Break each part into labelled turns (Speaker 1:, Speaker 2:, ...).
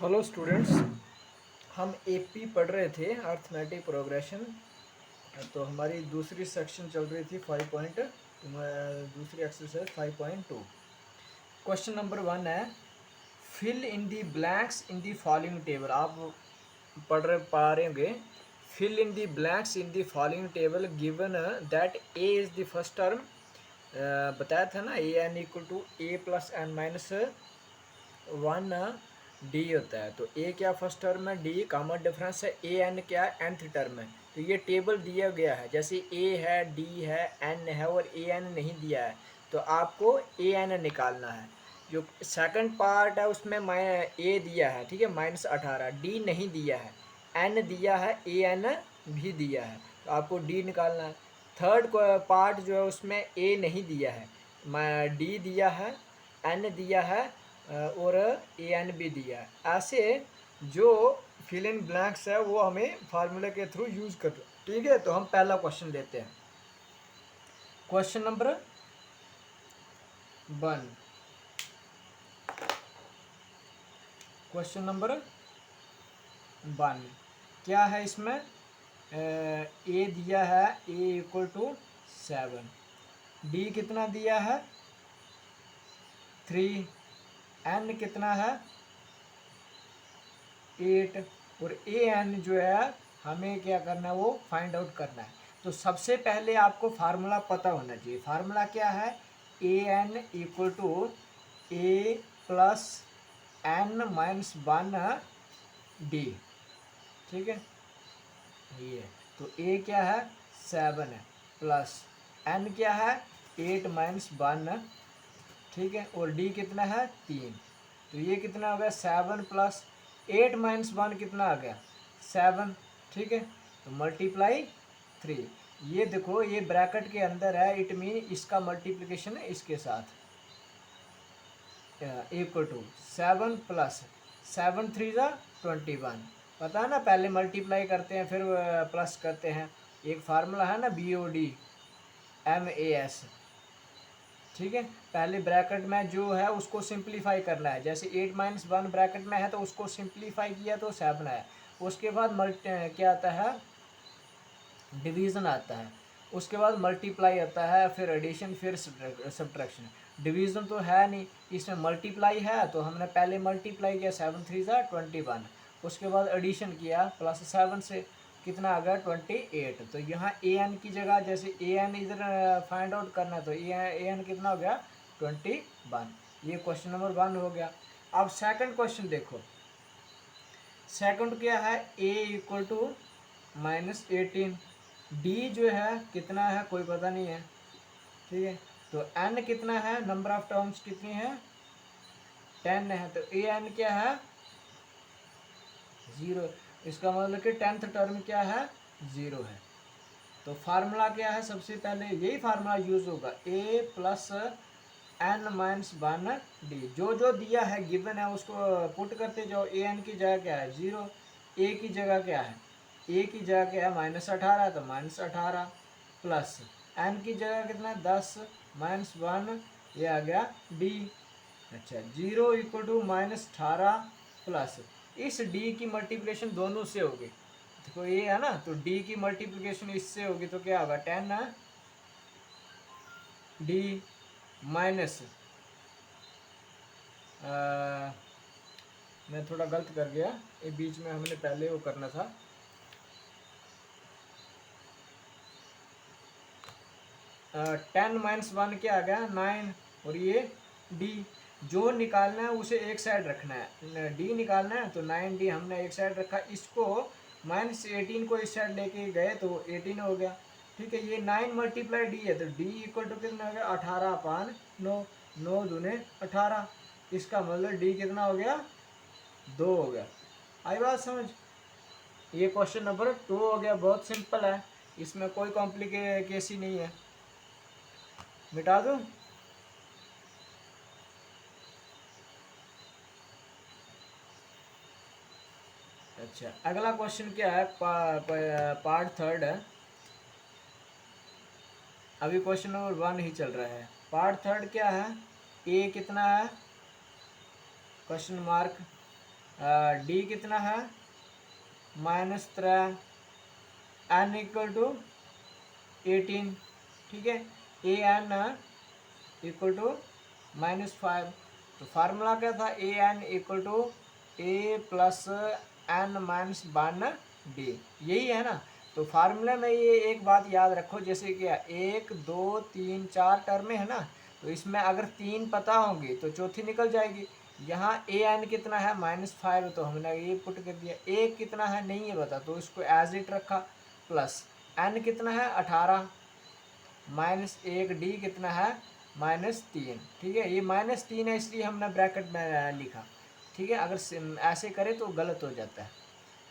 Speaker 1: Hello students, हम AP पढ़ रहे थे अर्थमेटिक प्रोग्रेशन। तो हमारी दूसरी सेक्शन चल रही थी दूसरी एक्सरसाइज 5.2। क्वेश्चन नंबर 1 है, fill in the blanks in the following table. आप पा रहे होंगे, fill in the blanks in the following table given that A is the first term. बताया था ना, A N equal to A plus N minus 1 D होता है। तो ए क्या फर्स्ट टर्म है, डी कॉमन डिफरेंस है, ए एन क्या है, nth टर्म है। तो ये टेबल दिया गया है, जैसे ए है, डी है, एन है और ए एन नहीं दिया है, तो आपको ए एन निकालना है। जो सेकंड पार्ट है उसमें ए दिया है, ठीक है, -18, डी नहीं दिया है, एन दिया है, ए एन भी दिया है, तो आपको डी निकालना है। थर्ड पार्ट जो है उसमें ए नहीं दिया है, डी दिया है, एन दिया है और ए एन भी दिया है। ऐसे जो फिल इन ब्लैंक्स है वो हमें फार्मूले के थ्रू यूज कर, ठीक है। तो हम पहला क्वेश्चन लेते हैं, क्वेश्चन नंबर 1। क्वेश्चन नंबर 1 क्या है, इसमें ए दिया है, ए इक्वल टू 7, डी कितना दिया है 3, एन कितना है 8 और ए एन जो है हमें क्या करना है, वो फाइंड आउट करना है। तो सबसे पहले आपको फार्मूला पता होना चाहिए। फार्मूला क्या है, A N equal to A plus N minus 1 D, ठीक है। ये तो ए क्या है 7 है, प्लस एन क्या है 8 माइनस 1, ठीक है, और डी कितना है 3। तो ये कितना हो गया 7 प्लस 8 माइनस 1 कितना आ गया 7, ठीक है। तो मल्टीप्लाई 3, ये देखो ये ब्रैकेट के अंदर है, इट मीन इसका मल्टीप्लिकेशन है इसके साथ, इक्वल टू 7 प्लस 7 3 ज़ा 21। पता है ना, पहले मल्टीप्लाई करते हैं फिर प्लस करते हैं, एक फार्मूला है ना BOD MAS, ठीक है। पहले ब्रैकेट में जो है उसको सिंप्लीफाई करना है, जैसे 8 माइनस 1 ब्रैकेट में है तो उसको सिंप्लीफाई किया तो 7 है। उसके बाद क्या आता है, डिवीज़न आता है, उसके बाद मल्टीप्लाई आता है, फिर एडिशन, फिर सब्ट्रैक्शन। डिवीज़न तो है नहीं, इसमें मल्टीप्लाई है, तो हमने पहले मल्टीप्लाई किया 7 3 ज़ा 21, उसके बाद एडिशन किया +7 से, कितना आ गया 28। तो यहाँ ए एन की जगह, जैसे ए एन इधर फाइंड आउट करना है, तो ए एन कितना हो गया 21। ये क्वेश्चन नंबर 1 हो गया। अब सेकंड क्वेश्चन देखो, सेकंड क्या है, ए इक्वल टू -18, डी जो है कितना है कोई पता नहीं है, ठीक है। तो एन कितना है, नंबर ऑफ टर्म्स कितनी है 10 है, तो ए एन क्या है 0, इसका मतलब कि 10th टर्म क्या है 0 है। तो फार्मूला क्या है, सबसे पहले यही फार्मूला यूज होगा, ए प्लस एन माइनस 1 डी। जो जो दिया है गिवन है उसको पुट करते जाओ। ए एन की जगह क्या है 0, ए की जगह क्या है, ए की जगह क्या है -18, तो -18 प्लस एन की जगह कितना है 10 -1, ये आ गया डी। अच्छा, 0 इक्वल टू -18 प्लस इस डी की मल्टीप्लिकेशन दोनों से होगी, देखो ये है ना, तो डी की मल्टीप्लिकेशन इससे होगी तो क्या होगा 10 डी माइनस, मैं थोड़ा गलत कर गया, ये बीच में हमने पहले वो करना था, 10 माइनस 1 क्या आ गया 9, और ये डी। जो निकालना है उसे एक साइड रखना है, डी निकालना है तो 9D हमने एक साइड रखा, इसको -18 को इस साइड लेके गए तो 18 हो गया, ठीक है। ये 9 मल्टीप्लाई डी है, तो डी इक्वल टू कितना हो गया 18/9, 9 दूने 18, इसका मतलब डी कितना हो गया 2 हो गया। आई बात समझ। ये क्वेश्चन नंबर 2 हो गया, बहुत सिंपल है, इसमें कोई कॉम्प्लिकेसी नहीं है। मिटा दूं, अच्छा अगला क्वेश्चन क्या है, पार्ट थर्ड है, अभी क्वेश्चन नंबर 1 ही चल रहा है। पार्ट थर्ड क्या है, ए कितना है क्वेश्चन मार्क डी कितना है -3, एन इक्वल टू 18, ठीक है, ए एन इक्वल टू -5। तो फार्मूला क्या था, A N equal to A plus N minus 1 D, यही है ना। तो फार्मूले में ये एक बात याद रखो, जैसे कि 1 2 3 4 टर्में है ना, तो इसमें अगर 3 पता होंगी तो चौथी निकल जाएगी। यहाँ ए एन कितना है -5, तो हमने ये पुट कर दिया। ए कितना है नहीं है पता, तो इसको एज इट रखा, प्लस एन कितना है 18, -1 डी कितना है -3, ठीक है। ये -3 है इसलिए हमने ब्रैकेट में लिखा, ठीक है। अगर ऐसे करें तो गलत हो जाता है।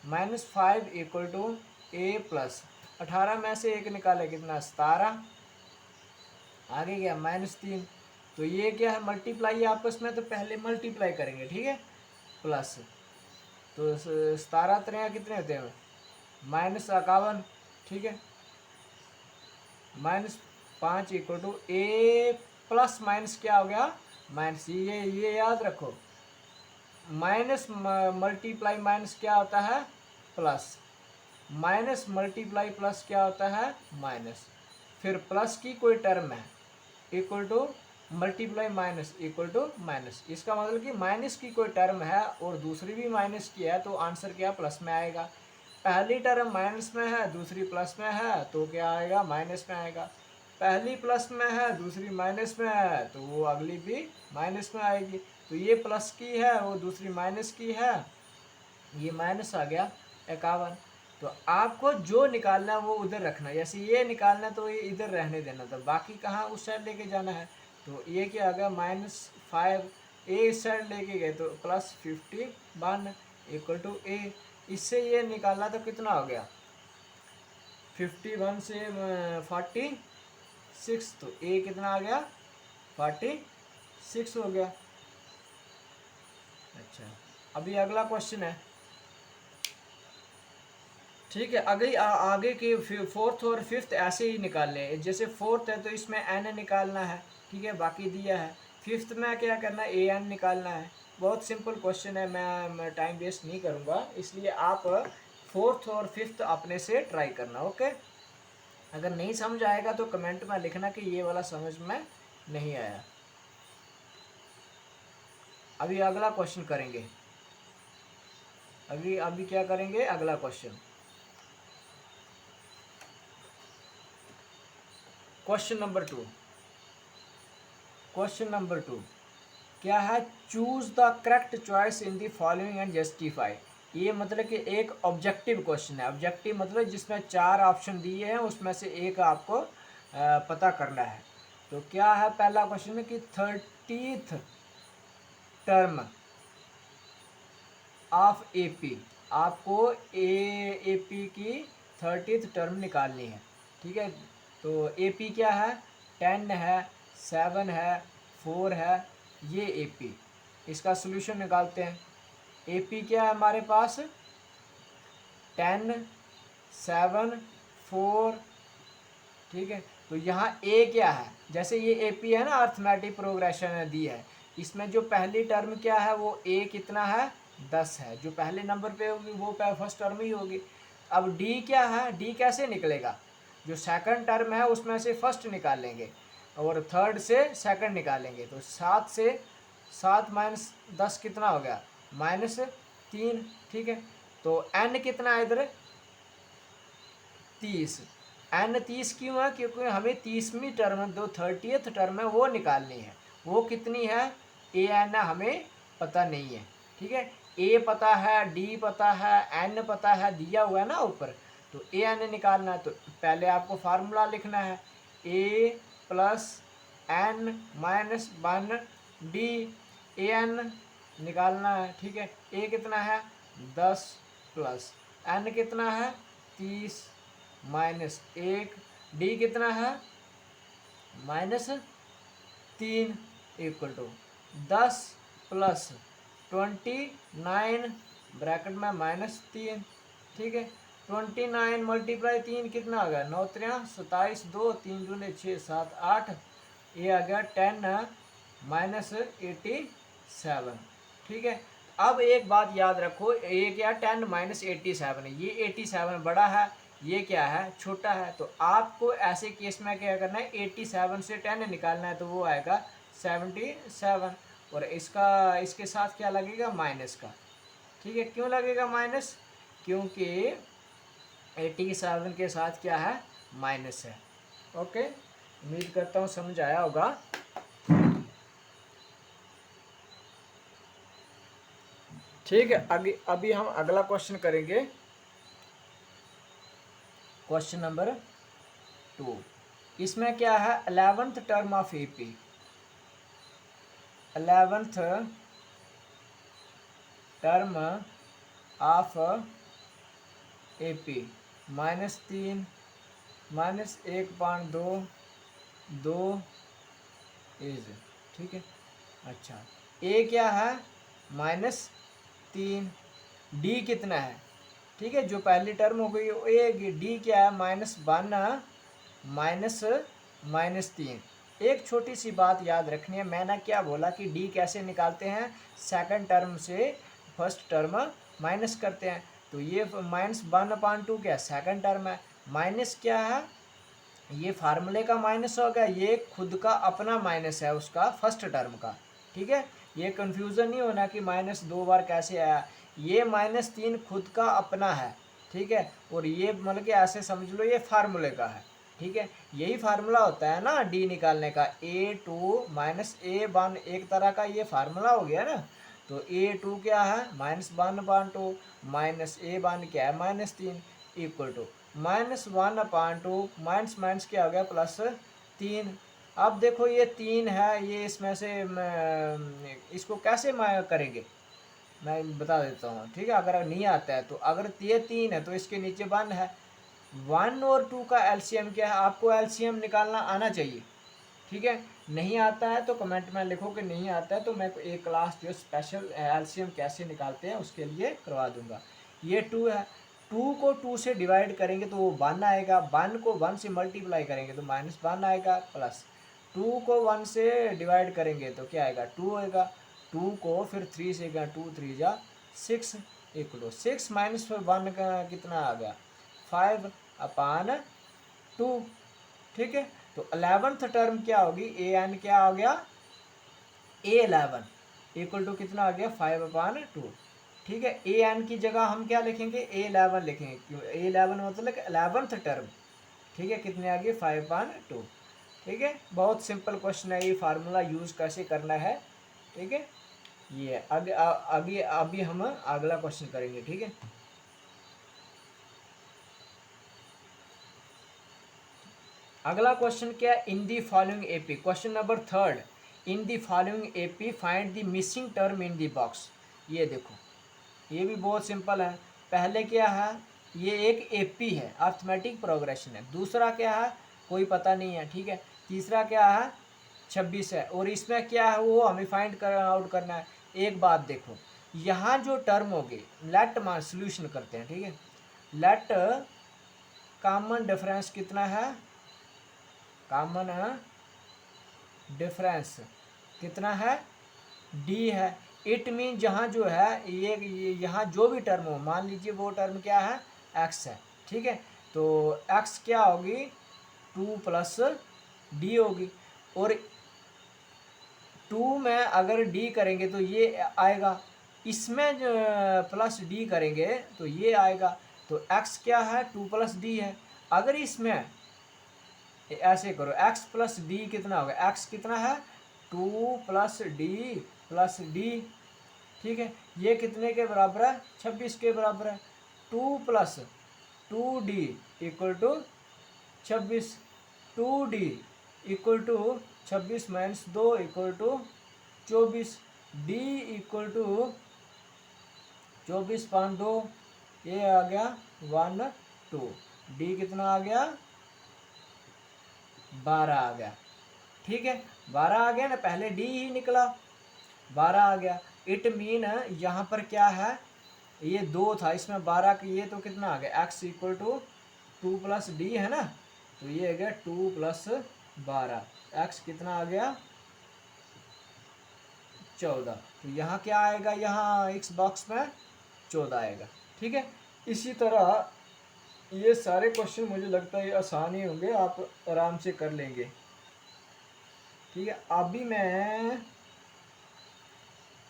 Speaker 1: -5 इक्वल टू ए प्लस 18 में से एक निकाले कितना 17, आगे गया -3। तो ये क्या है मल्टीप्लाई आपस में, तो पहले मल्टीप्लाई करेंगे, ठीक है, प्लस। तो 17 3 कितने होते हैं -51, ठीक है, -5 equal to A plus minus क्या हो गया माइनस, ये याद रखो। माइनस मल्टीप्लाई माइनस क्या होता है प्लस, माइनस मल्टीप्लाई प्लस क्या होता है माइनस। फिर प्लस की कोई टर्म है equal to multiply minus equal to minus, इसका मतलब कि माइनस की कोई टर्म है और दूसरी भी माइनस की है, तो आंसर क्या प्लस में आएगा। पहली टर्म माइनस में है, दूसरी प्लस में है, तो क्या आएगा माइनस में आएगा। पहली प्लस में है, दूसरी माइनस में है, तो वो अगली भी माइनस में आएगी। तो ये प्लस की है, वो दूसरी माइनस की है, ये माइनस आ गया 51। तो आपको जो निकालना है वो उधर रखना है, जैसे ये निकालना है तो ये इधर रहने देना था, बाकी कहाँ उस साइड लेके जाना है। तो ये क्या आ गया -5, ए इस साइड लेके गए तो +51 इक्वल टू ए। इससे ये निकालना तो कितना हो गया 51 से 46, तो ए कितना आ गया 46 हो गया। अच्छा, अभी अगला क्वेश्चन है, ठीक है। आगे के 4th और 5th ऐसे ही निकालने हैं। जैसे 4th है तो इसमें एन निकालना है, ठीक है, बाकी दिया है। 5th में क्या करना है ए एन निकालना है। बहुत सिंपल क्वेश्चन है, मैं टाइम वेस्ट नहीं करूँगा, इसलिए आप 4th और 5th अपने से ट्राई करना, ओके। अगर नहीं समझ आएगा तो कमेंट में लिखना कि ये वाला समझ में नहीं आया। अभी अगला क्वेश्चन करेंगे, अभी क्या करेंगे अगला क्वेश्चन। क्वेश्चन नंबर 2 क्या है, choose the correct choice in the following and justify. ये मतलब कि एक ऑब्जेक्टिव क्वेश्चन है। ऑब्जेक्टिव मतलब जिसमें 4 ऑप्शन दिए हैं, उसमें से एक आपको पता करना है। तो क्या है पहला क्वेश्चन में कि 30th टर्म ऑफ एपी, आपको एपी की 30th टर्म निकालनी है, ठीक है। तो एपी क्या है 10 है, 7 है, 4 है, ये एपी। इसका सॉल्यूशन निकालते हैं। एपी क्या है हमारे पास 10, 7, 4, ठीक है। तो यहाँ ए क्या है, जैसे ये एपी है ना अर्थमेटिक प्रोग्रेशन दी है, इसमें जो पहली टर्म क्या है वो ए कितना है 10 है, जो पहले नंबर पे होगी वो फर्स्ट टर्म ही होगी। अब डी क्या है, डी कैसे निकलेगा, जो सेकंड टर्म है उसमें से फर्स्ट निकालेंगे और थर्ड से सेकंड निकालेंगे। तो 7 से 7 माइनस 10 कितना हो गया -3, ठीक है। तो एन कितना है इधर 30। एन 30 क्यों है, क्योंकि हमें 30वीं टर्म जो 30th टर्म है वो निकालनी है। वो कितनी है ए एन हमें पता नहीं है, ठीक है। ए पता है, डी पता है, एन पता है, दिया हुआ है ना ऊपर। तो ए एन निकालना है, तो पहले आपको फार्मूला लिखना है ए plus N minus 1 D. A N निकालना है, ठीक है। ए कितना है 10 प्लस एन कितना है 30 -1, डी कितना है -3 इक्वल टू 10 प्लस 29 ब्रैकेट में -3, ठीक है। 29 मल्टीप्लाई 3 कितना आ गया 9 3 27, 2 3 दूने 6 7 8, ये आ गया 10 -87, ठीक है। अब एक बात याद रखो, ये क्या 10 माइनस 87 है, ये 87 बड़ा है, ये क्या है छोटा है। तो आपको ऐसे केस में क्या करना है, 87 से 10 निकालना है, तो वो आएगा 77। और इसका इसके साथ क्या लगेगा, माइनस का। ठीक है, क्यों लगेगा माइनस, क्योंकि 87 के साथ क्या है, माइनस है। ओके, उम्मीद करता हूँ समझ आया होगा। ठीक है, अभी हम अगला क्वेश्चन करेंगे, क्वेश्चन नंबर 2। इसमें क्या है, 11th term of AP, 11th term of AP -3 -1.2 2 is, ठीक है। अच्छा, ए क्या है, -3, डी कितना है, ठीक है, जो पहली टर्म हो गई ए, डी क्या है, -1 -3। एक छोटी सी बात याद रखनी है, मैंने क्या बोला कि डी कैसे निकालते हैं, सेकंड टर्म से फर्स्ट टर्म माइनस करते हैं। तो ये -1/2 क्या सेकंड टर्म है, माइनस क्या है, ये फार्मूले का माइनस हो गया, ये खुद का अपना माइनस है उसका फर्स्ट टर्म का। ठीक है, ये कंफ्यूजन नहीं होना कि माइनस 2 बार कैसे आया, ये -3 खुद का अपना है। ठीक है, और ये मतलब कि ऐसे समझ लो ये फार्मूले का है। ठीक है, यही फार्मूला होता है ना डी निकालने का, A2 -A1 एक तरह का ये फार्मूला हो गया ना। तो A2 क्या है, -1/2 -A1 क्या है, -3 इक्वल टू -1/2 माइनस माइनस क्या हो गया, +3। अब देखो ये 3 है, ये इसमें से इसको कैसे करेंगे मैं बता देता हूँ। ठीक है, अगर नहीं आता है तो, अगर ये 3 है तो इसके नीचे 1 है, 1 और 2 का एलसीएम क्या है, आपको एलसीएम निकालना आना चाहिए। ठीक है, नहीं आता है तो कमेंट में लिखो कि नहीं आता है, तो मैं एक क्लास जो स्पेशल एलसीएम कैसे निकालते हैं उसके लिए करवा दूंगा। ये 2 है, 2 को 2 से डिवाइड करेंगे तो वो 1 आएगा, 1 को 1 से मल्टीप्लाई करेंगे तो -1 आएगा, प्लस 2 को 1 से डिवाइड करेंगे तो क्या आएगा, 2 आएगा, 2 को फिर 3 से 2 3 जा 6 इक्वल 6 -1 का कितना आ गया, 5/2। ठीक है, तो 11th टर्म क्या होगी, ए एन क्या हो गया, A11 इक्वल टू कितना आ गया, 5/2। ठीक है, ए एन की जगह हम क्या लिखेंगे, A11 लिखेंगे, क्यों A11 मतलब 11th टर्म। ठीक है, कितने आ गए, 5/2। ठीक है, बहुत सिंपल क्वेश्चन है, ये फार्मूला यूज कैसे करना है। ठीक है, ये आगे अभी हम अगला क्वेश्चन करेंगे। ठीक है, अगला क्वेश्चन क्या है, in the following AP, question number 3, in the following AP find the missing term in the box. ये देखो, ये भी बहुत सिंपल है। पहले क्या है, ये एक एपी है, अर्थमेटिक प्रोग्रेशन है। दूसरा क्या है, कोई पता नहीं है। ठीक है, तीसरा क्या है, 26 है, और इसमें क्या है वो हमें फाइंड आउट करना है। एक बात देखो, यहाँ जो टर्म होगी, लेट मान सोल्यूशन करते हैं। ठीक है, लेट कॉमन डिफरेंस कितना है, कॉमन डिफरेंस कितना है, डी है। इट मीन जहाँ जो है ये यहाँ जो भी टर्म हो, मान लीजिए वो टर्म क्या है, एक्स है। ठीक है, तो एक्स क्या होगी, 2 + डी होगी, और 2 में अगर डी करेंगे तो ये आएगा, इसमें जो +d करेंगे तो ये आएगा। तो x क्या है, 2 + d है। अगर इसमें ऐसे करो, x + d कितना होगा, x कितना है, 2 + d + d। ठीक है, ये कितने के बराबर है, 26 के बराबर है। 2 + 2d = 26, 2d = 26 - 2 = 24, d = 24/2, ये आ गया 1 2, d कितना आ गया, 12 आ गया। ठीक है, 12 आ गया ना, पहले d ही निकला, 12 आ गया। इट मीन यहाँ पर क्या है, ये 2 था, इसमें 12 की, ये तो कितना आ गया, x = 2 + d है ना, तो ये आ गया 2 + 12, x कितना आ गया, 14। तो यहाँ क्या आएगा, यहाँ x बॉक्स में 14 आएगा। ठीक है, इसी तरह ये सारे क्वेश्चन मुझे लगता है आसान ही होंगे, आप आराम से कर लेंगे। ठीक है, अभी मैं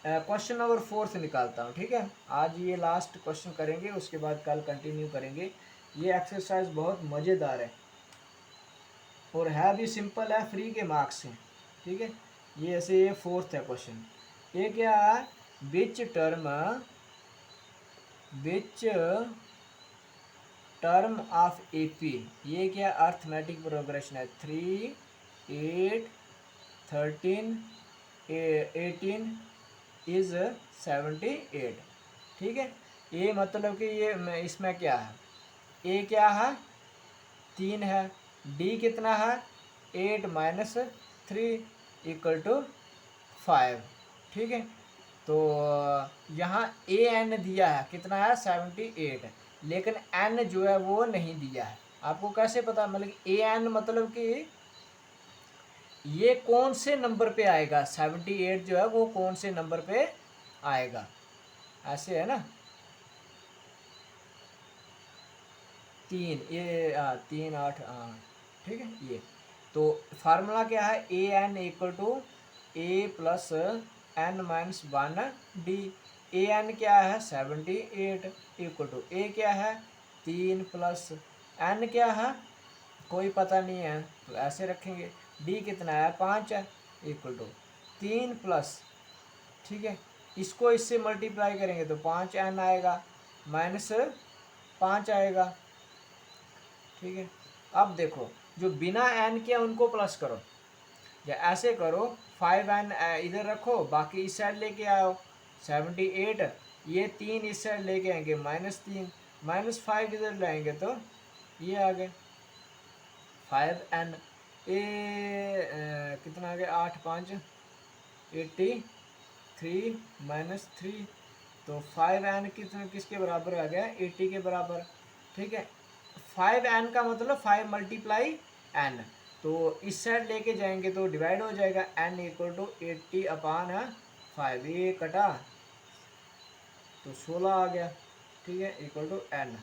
Speaker 1: क्वेश्चन नंबर 4 से निकालता हूँ। ठीक है, आज ये लास्ट क्वेश्चन करेंगे, उसके बाद कल कंटिन्यू करेंगे। ये एक्सरसाइज बहुत मज़ेदार है और है भी सिंपल है, फ्री के मार्क्स हैं। ठीक है, ये ऐसे ये 4th है क्वेश्चन। ये क्या है, विच टर्म ऑफ एपी, ये क्या अर्थमेटिक प्रोग्रेशन है, 3, 8, 13, 18 इज 78। ठीक है, ये मतलब कि ये इसमें क्या है, ए क्या है 3 है, डी कितना है 8 माइनस 3 इक्वल टू 5। ठीक है, तो यहाँ ए एन दिया है कितना है 78, लेकिन एन जो है वो नहीं दिया है। आपको कैसे पता, मतलब ए एन मतलब कि ये कौन से नंबर पे आएगा, 78 जो है वो कौन से नंबर पे आएगा, ऐसे है ना। 3 ये 3 8 ठीक है, ये तो फार्मूला क्या है, A N equal to A plus N minus 1 D. A N क्या है 78 इक्वल टू ए क्या है 3 प्लस एन क्या है कोई पता नहीं है, तो ऐसे रखेंगे। डी कितना है 5 है इक्वल टू 3 प्लस, ठीक है, इसको इससे मल्टीप्लाई करेंगे तो 5 एन आएगा माइनस 5 आएगा। ठीक है, अब देखो जो बिना एन के उनको प्लस करो, या ऐसे करो 5 एन इधर रखो, बाकी इस साइड लेके आओ 78, ये 3 इस साइड लेके आएंगे -3, -5 इधर लाएंगे तो ये आ गए 5 एन। कितना आ गया 8 5 83 -3, तो 5 एन कितने किसके बराबर आ गया 80 के बराबर। ठीक है, 5 एन का मतलब 5 मल्टीप्लाई एन, तो इस साइड लेके जाएंगे तो डिवाइड हो जाएगा, एन इक्वल टू 80/5, ये कटा तो 16 आ गया। ठीक है, equal to N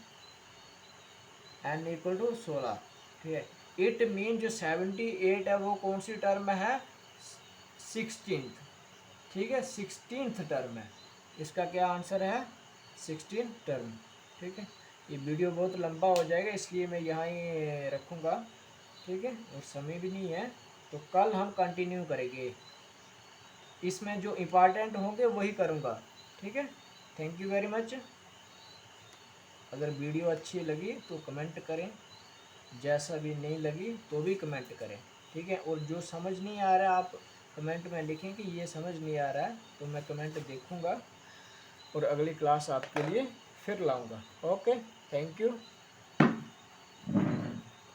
Speaker 1: equal to 16। ठीक है, इट मीन जो 78 है वो कौन सी टर्म है 16th। ठीक है, 16th टर्म है, इसका क्या आंसर है 16th टर्म। ठीक है, ये वीडियो बहुत लंबा हो जाएगा इसलिए मैं यहाँ ही रखूँगा। ठीक है, और समय भी नहीं है, तो कल हम कंटिन्यू करेंगे, इसमें जो इम्पॉर्टेंट होंगे वही करूँगा। ठीक है, थैंक यू वेरी मच। अगर वीडियो अच्छी लगी तो कमेंट करें, जैसा भी नहीं लगी तो भी कमेंट करें। ठीक है, और जो समझ नहीं आ रहा है आप कमेंट में लिखें कि ये समझ नहीं आ रहा है, तो मैं कमेंट देखूँगा और अगली क्लास आपके लिए फिर लाऊँगा। Okay, thank you.